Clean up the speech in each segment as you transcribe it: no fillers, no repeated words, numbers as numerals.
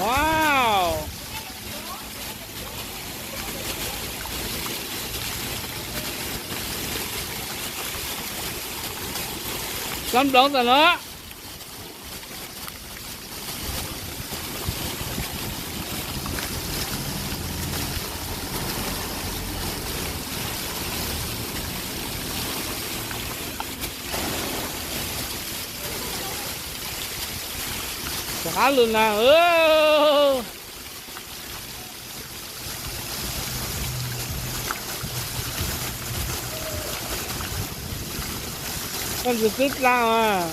Wow. Lắm đón ta nó. Cá luôn nè. Con vừa cứt ra mà.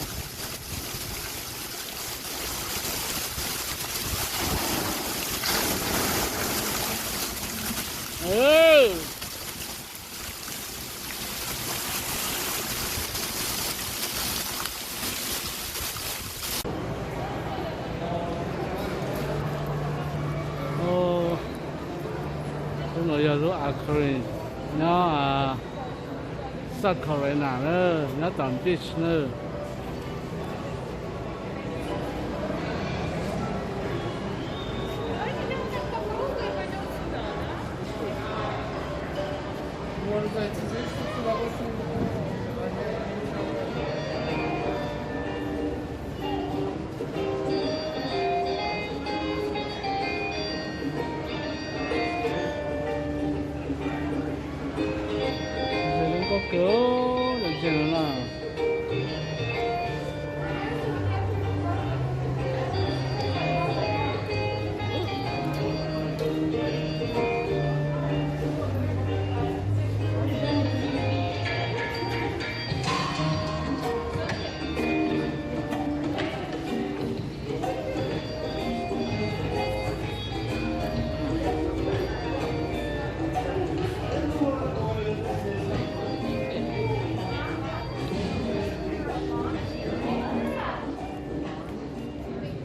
Nó giờ lúc aquarium nó South Carolina nữa, nó tầm beach nữa. Kiểu được chưa nào.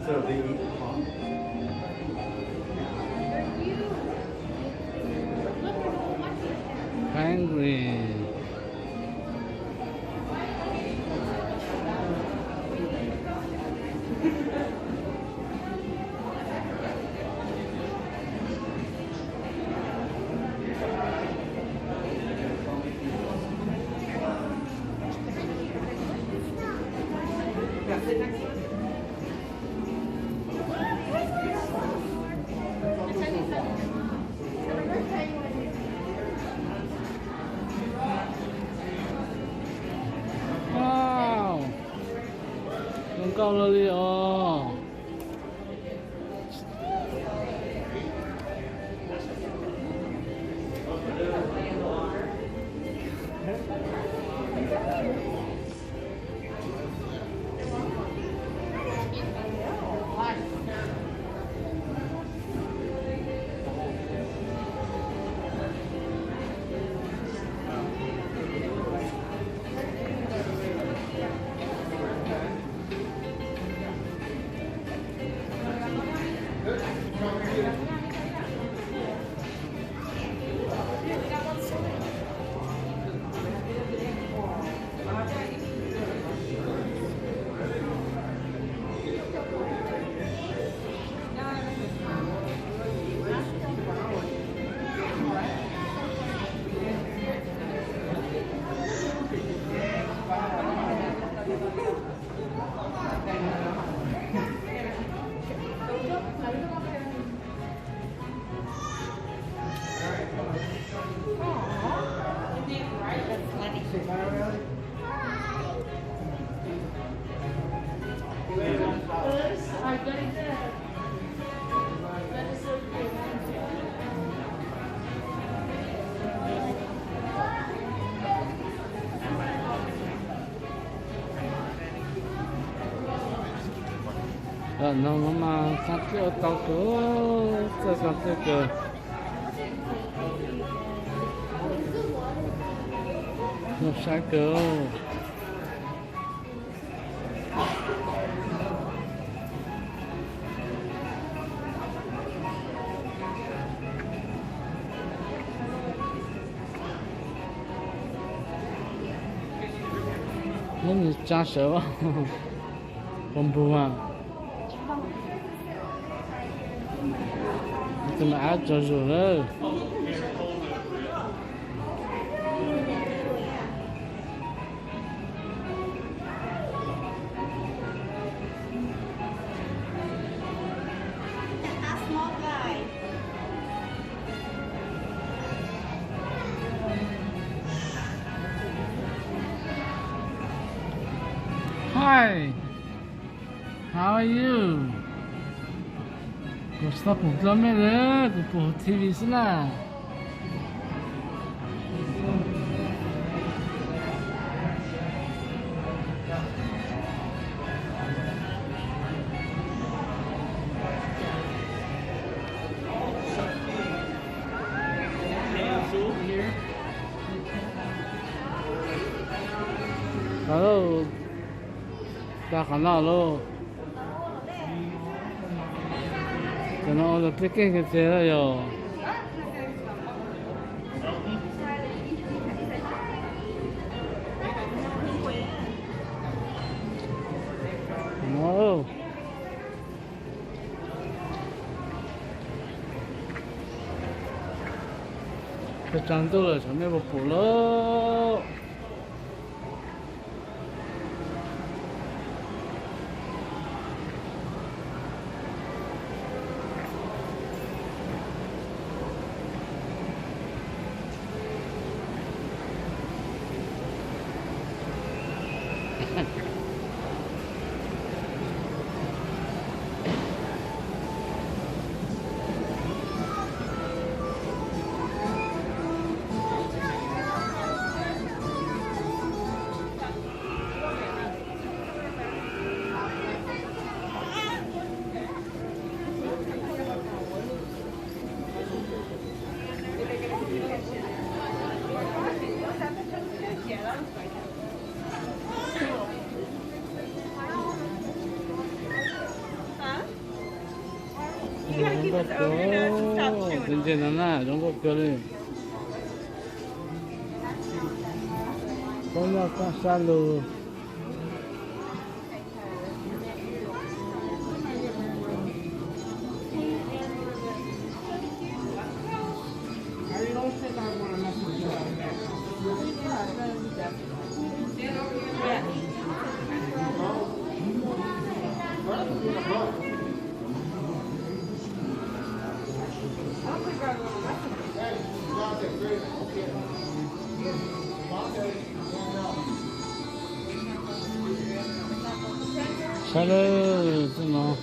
So they eat pond. Penguin. Con lo đi nó mà sát cái tàu cửa sát cái cửa nó sát cửa nó như cha sợ không buồn à. 你怎么爱做肉了？Hi, how are you? Gusta programmer på TV-serna. Hello, ta khán nào lo? Cái nó là cái thế là rồi. No. Cái trang tu là chẳng biết một phụ lắm. 괜찮아, 정도 별이. Con salud. Salud, no.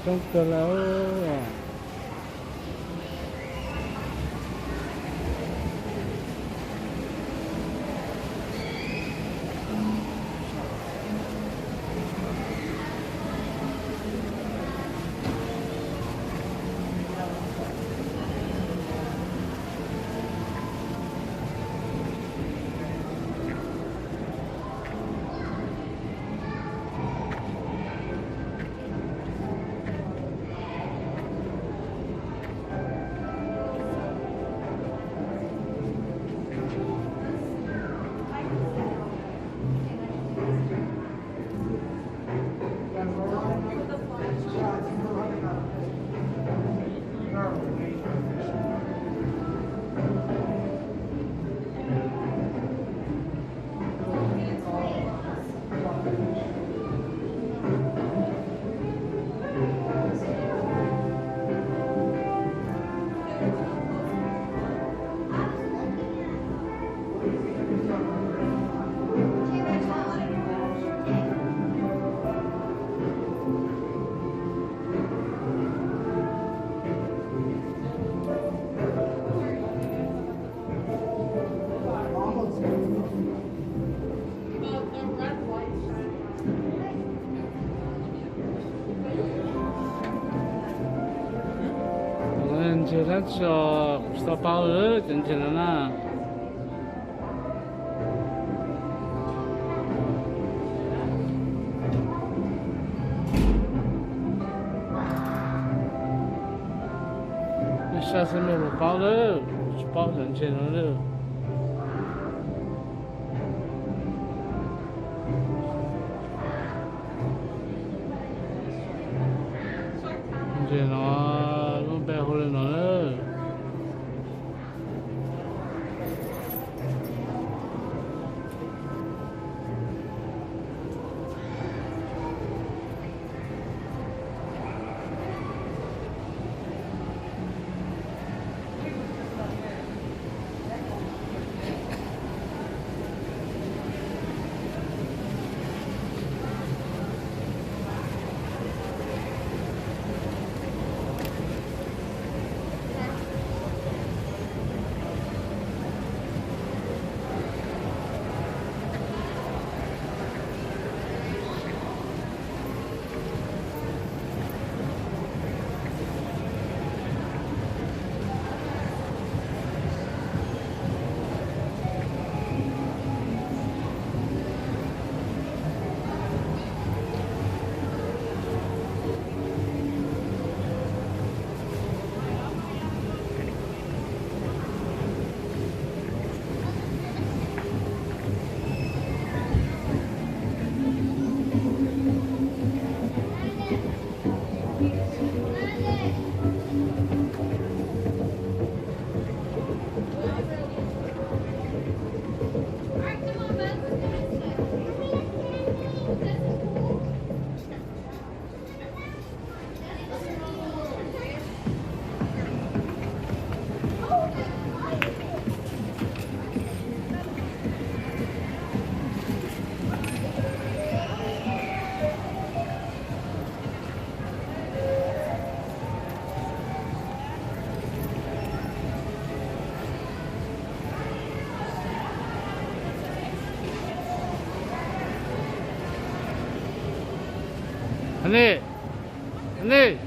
Trong cờ lão 这咱说说包了，真起来啦。那下次没有包了，包真起来了。这喏，弄白回来喏了。안돼 안돼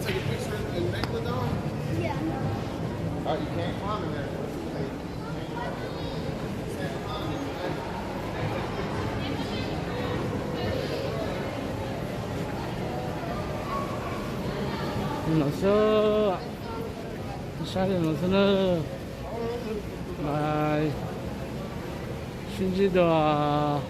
Take a picture in Megalodon? Yeah. Oh, you can't climb in there. nó sơ sao thì nó sơ nơ mà xin chỉ đồ